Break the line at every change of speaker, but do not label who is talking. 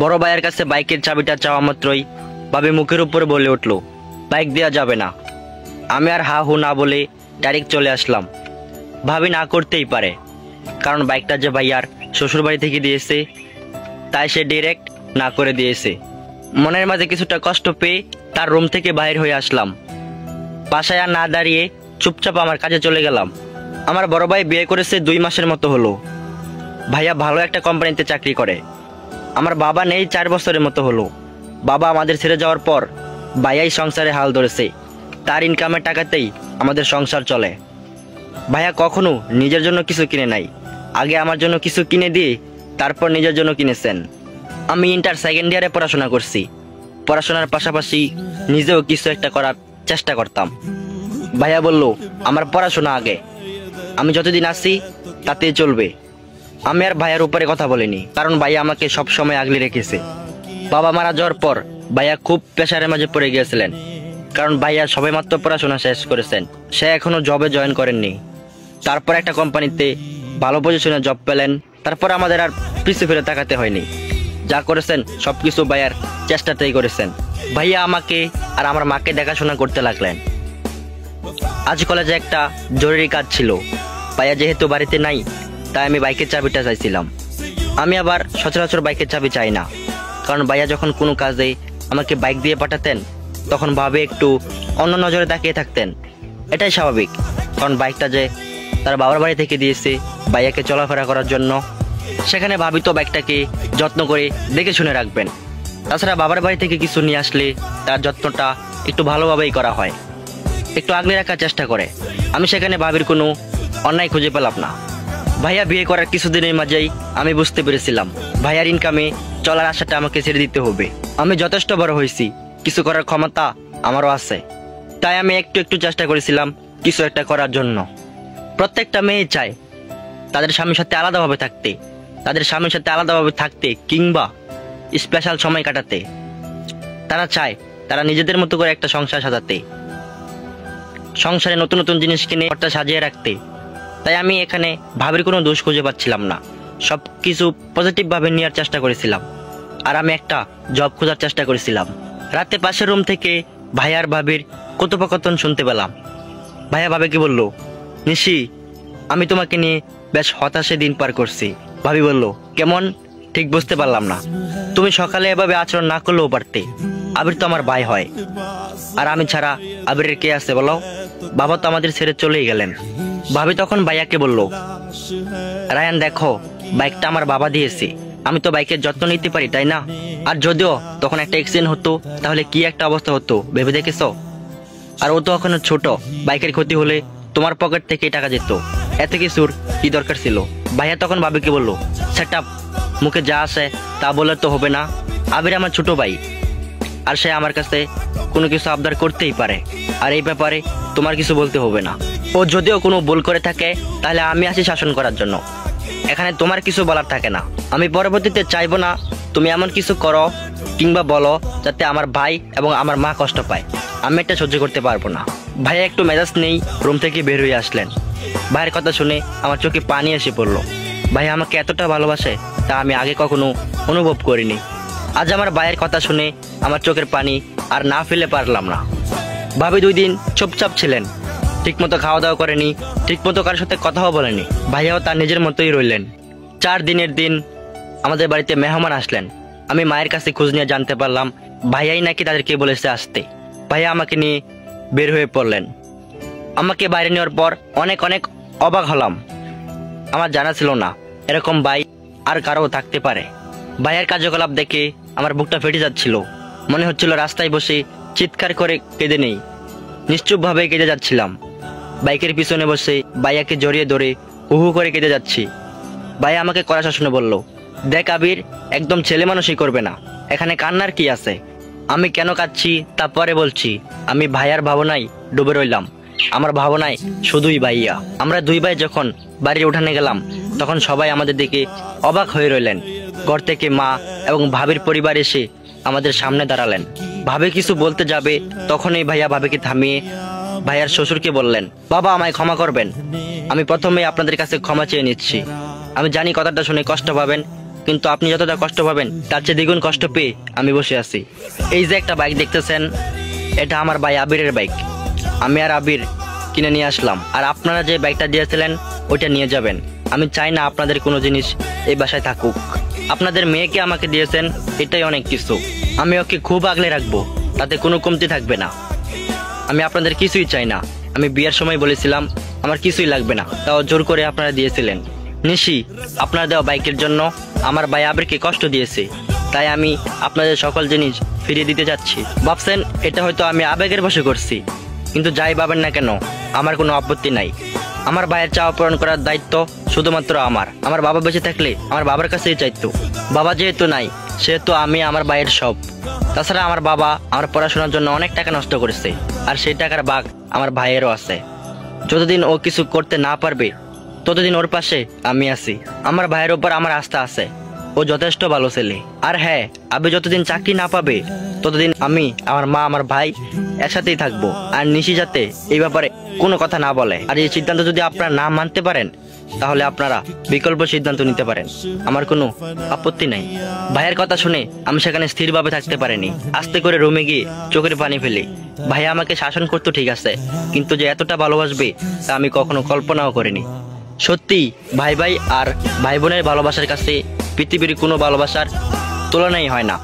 বড় ভাইয়ের কাছে বাইকের চাবিটা চাওয়া মাত্রই ভাবি মুখের উপরে বলে উঠল, বাইক দেওয়া যাবে না। আমি আর হা হু না বলে ডাইরেক্ট চলে আসলাম। ভাবি না করতেই পারে, কারণ বাইকটা যে ভাইয়ার শ্বশুরবাড়ি থেকে দিয়েছে, তাই সে ডিরেক্ট না করে দিয়েছে। মনের মাঝে কিছুটা কষ্ট পেয়ে তার রুম থেকে বাইর হয়ে আসলাম। বাসায় আর না দাঁড়িয়ে চুপচাপ আমার কাজে চলে গেলাম। আমার বড় ভাই বিয়ে করেছে 2 মাসের মতো হলো। ভাইয়া ভালো একটা কোম্পানিতে চাকরি করে। আমার বাবা নেই 4 বছরের মতো হলো। বাবা আমাদের ছেড়ে যাওয়ার পর ভাইয়াই সংসারে হাল ধরেছে। তার ইনকামের টাকাতেই আমাদের সংসার চলে। ভাইয়া কখনো নিজের জন্য কিছু কিনে নাই, আগে আমার জন্য কিছু কিনে দিয়ে তারপর নিজের জন্য কিনেছেন। আমি ইন্টার সেকেন্ড ইয়ারে পড়াশোনা করছি। পড়াশোনার পাশাপাশি নিজেও কিছু একটা করার চেষ্টা করতাম। ভাইয়া বলল, আমার পড়াশোনা আগে, আমি যতদিন আছি তাতেই চলবে। আমি আর ভাইয়ার উপরে কথা বলিনি, কারণ ভাইয়া আমাকে সব সময় আগলে রেখেছে। বাবা মারা যাওয়ার পর ভাইয়া খুব প্রেশারের মাঝে পড়ে গিয়েছিলেন, কারণ ভাইয়া সবেমাত্র পড়াশোনা শেষ করেছেন। সে এখনো জবে জয়েন করেননি। তারপর একটা কোম্পানিতে ভালো পজিশনে জব পেলেন। তারপর আমাদের আর পিছু ফিরে তাকাতে হয়নি। যা করেছেন সবকিছু ভাইয়ার চেষ্টাতেই করেছেন। ভাইয়া আমাকে আর আমার মাকে দেখাশোনা করতে লাগলেন। আজ কলেজে একটা জরুরি কাজ ছিল। ভাইয়া যেহেতু বাড়িতে নাই, তাই আমি বাইকের চাবিটা চাইছিলাম। আমি আবার সচরাচর বাইকের চাবি চাই না, কারণ ভাইয়া যখন কোনো কাজে আমাকে বাইক দিয়ে পাঠাতেন, তখন ভাবে একটু অন্য নজরে তাকিয়ে থাকতেন। এটাই স্বাভাবিক, কারণ বাইকটা যে তার বাবার বাড়ি থেকে দিয়েছে ভাইয়াকে চলাফেরা করার জন্য, সেখানে ভাবি তো বাইকটাকে যত্ন করে দেখে শুনে রাখবেন। তাছাড়া বাবার বাড়ি থেকে কিছু নিয়ে আসলে তার যত্নটা একটু ভালোভাবেই করা হয়, একটু আগলে রাখার চেষ্টা করে। আমি সেখানে ভাবির কোনো অন্যায় খুঁজে পেলাম না। ভাইয়া বিয়ে করার কিছুদিনের মাঝেই আমি বুঝতে পেরেছিলাম ভাইয়ার ইনকামে চলার আশাটা আমাকে ছেড়ে দিতে হবে। আমি যথেষ্ট বড় হয়েছি, কিছু করার ক্ষমতা আমারও আছে। তাই আমি একটু একটু চেষ্টা করেছিলাম কিছু একটা করার জন্য। প্রত্যেকটা মেয়ে চায় তাদের স্বামীর সাথে আলাদাভাবে থাকতে, তাদের স্বামীর সাথে আলাদাভাবে থাকতে কিংবা স্পেশাল সময় কাটাতে। তারা চায় তারা নিজেদের মতো করে একটা সংসার সাজাতে, সংসারে নতুন নতুন জিনিস কিনে ঘরটা সাজিয়ে রাখতে। তাই আমি এখানে ভাবির কোনো দোষ খুঁজে পাচ্ছিলাম না। সব কিছু পজিটিভভাবে নেওয়ার চেষ্টা করেছিলাম। আর আমি একটা জব খোঁজার চেষ্টা করেছিলাম। রাতে পাশের রুম থেকে ভাইয়ার ভাবির কথোপকথন শুনতে পেলাম। ভাইয়া ভাবিকে বলল, নিশি, আমি তোমাকে নিয়ে বেশ হতাশে দিন পার করছি। ভাবি বলল, কেমন? ঠিক বুঝতে পারলাম না। তুমি সকালে এভাবে আচরণ না করলেও পারতে। আবির তো আমার ভাই হয়, আর আমি ছাড়া আবিরের কে আছে বলো? বাবা তো আমাদের ছেড়ে চলেই গেলেন। ভাবি তখন ভাইয়াকে বলল, রায়ান দেখো, বাইকটা আমার বাবা দিয়েছে, আমি তো বাইকের যত্ন নিতে পারি, তাই না? আর যদিও তখন একটা অ্যাক্সিডেন্ট হতো, তাহলে কি একটা অবস্থা হতো ভেবে দেখেছো? আর ও তো এখনো ছোট, বাইকের ক্ষতি হলে তোমার পকেট থেকে টাকা যেত। এত কিছুর কি দরকার ছিল? ভাইয়া তখন ভাবিকে বলল, সেট আপ, মুখে যা আসে তা বলে তো হবে না। আবির আমার ছোট ভাই, আর সে আমার কাছে কোনো কিছু আবদার করতেই পারে, আর এই ব্যাপারে তোমার কিছু বলতে হবে না। ও যদিও কোনো ভুল করে থাকে, তাহলে আমি আছি শাসন করার জন্য। এখানে তোমার কিছু বলার থাকে না। আমি পরবর্তীতে চাইবো না তুমি এমন কিছু করো কিংবা বলো যাতে আমার ভাই এবং আমার মা কষ্ট পায়। আমি এটা সহ্য করতে পারবো না। ভাইয়া একটু মেজাজ নেই রুম থেকে বের হয়ে আসলেন। ভাইয়ের কথা শুনে আমার চোখে পানি এসে পড়লো। ভাই আমাকে এতটা ভালোবাসে তা আমি আগে কখনো অনুভব করিনি। আজ আমার ভাইয়ের কথা শুনে আমার চোখের পানি আর না ফেলে পারলাম না। ভাবি 2 দিন চুপচাপ ছিলেন, ঠিকমতো খাওয়া দাওয়া করেনি, ঠিকমতো কারোর সাথে কথাও বলেনি। ভাইয়াও তার নিজের মতোই রইলেন। 4 দিনের দিন আমাদের বাড়িতে মেহমান আসলেন। আমি মায়ের কাছে খোঁজ নিয়ে জানতে পারলাম ভাইয়াই নাকি তাদেরকে বলেছে আসতে। ভাইয়া আমাকে নিয়ে বের হয়ে পড়লেন। আমাকে বাইরে নেওয়ার পর অনেক অনেক অবাক হলাম। আমার জানা ছিল না এরকম ভাই আর কারো থাকতে পারে। ভাইয়ের কার্যকলাপ দেখে আমার বুকটা ফেটে যাচ্ছিল। মনে হচ্ছিল রাস্তায় বসে চিৎকার করে কেঁদে নেই। নিশ্চুপভাবে কেঁদে যাচ্ছিলাম। বাইকের পিছনে বসে ভাইয়াকে জড়িয়ে ধরে হু হু করে কেঁদে যাচ্ছি। ভাইয়া আমাকে কড়া শাসনে বলল, দেখ আবির, একদম ছেলে মানুষই করবে না, এখানে কান্নার কি আছে? আমি কেন কাঁদছি তা পরে বলছি। আমি ভাইয়ার ভাবনায় ডুবে রইলাম। আমার ভাবনায় শুধুই ভাইয়া। আমরা 2 ভাই যখন বাড়ির উঠানে গেলাম, তখন সবাই আমাদের দিকে অবাক হয়ে রইলেন। ঘর থেকে মা এবং ভাবির পরিবার এসে আমাদের সামনে দাঁড়ালেন। ভাবি কিছু বলতে যাবে, তখনই ভাইয়া ভাবিকে থামিয়ে ভাইয়ার শ্বশুরকে বললেন, বাবা আমায় ক্ষমা করবেন, আমি প্রথমেই আপনাদের কাছে ক্ষমা চেয়ে নিচ্ছি। আমি জানি কথাটা শুনে কষ্ট পাবেন, কিন্তু আপনি যতটা কষ্ট পাবেন তার চেয়ে দ্বিগুণ কষ্ট পেয়ে আমি বসে আছি। এই যে একটা বাইক দেখতেছেন, এটা আমার ভাই আবিরের বাইক। আমি আর আবির কিনে নিয়ে আসলাম, আর আপনারা যে বাইকটা দিয়েছিলেন ওইটা নিয়ে যাবেন। আমি চাই না আপনাদের কোনো জিনিস এই বাসায় থাকুক। আপনাদের মেয়েকে আমাকে দিয়েছেন, এটাই অনেক কিছু। আমি ওকে খুব আগলে রাখবো, তাতে কোনো কমতি থাকবে না। আমি আপনাদের কিছুই চাই না। আমি বিয়ের সময় বলেছিলাম আমার কিছুই লাগবে না, তাও জোর করে আপনারা দিয়েছিলেন। নিশি, আপনার দেওয়া বাইকের জন্য আমার ভাই আবিরকে কষ্ট দিয়েছে, তাই আমি আপনাদের সকল জিনিস ফিরিয়ে দিতে যাচ্ছি। ভাবছেন এটা হয়তো আমি আবেগের বশে করছি, কিন্তু যাই ভাবেন না কেন আমার কোনো আপত্তি নাই। আমার ভাইয়ের চাওয়া পূরণ করার দায়িত্ব শুধুমাত্র আমার। আমার বাবা বেঁচে থাকলে আমার বাবার কাছেই চাইতো। বাবা যেহেতু নাই, সেহেতু আমি আমার ভাইয়ের সব। তাছাড়া আমার বাবা আমার পড়াশোনার জন্য অনেক টাকা নষ্ট করেছে, আর সেই টাকার ভাগ আমার ভাইয়েরও আছে। যতদিন ও কিছু করতে না পারবে ততদিন ওর পাশে আমি আছি। আমার ভাইয়ের ওপর আমার আস্থা আছে, ও যথেষ্ট ভালো ছেলে। আর হ্যাঁ, আবি যতদিন চাকরি না পাবে ততদিন আমি, আমার মা, আমার ভাই একসাথেই থাকবো। আর নিশি যাতে এই ব্যাপারে কোনো কথা না বলে। আর এই সিদ্ধান্ত যদি আপনারা না মানতে পারেন তাহলে আপনারা বিকল্প সিদ্ধান্ত নিতে পারেন, আমার কোনো আপত্তি নাই। ভাইয়ের কথা শুনে আমি সেখানে স্থিরভাবে থাকতে পারিনি। আস্তে করে রুমে গিয়ে চোখের পানি ফেলি। ভাইয়া আমাকে শাসন করতো ঠিক আছে, কিন্তু যে এতটা ভালোবাসবে তা আমি কখনো কল্পনাও করিনি। সত্যি ভাই ভাই আর ভাই বোনের ভালোবাসার কাছে পৃথিবীর কোনো ভালোবাসার তুলনাই হয় না।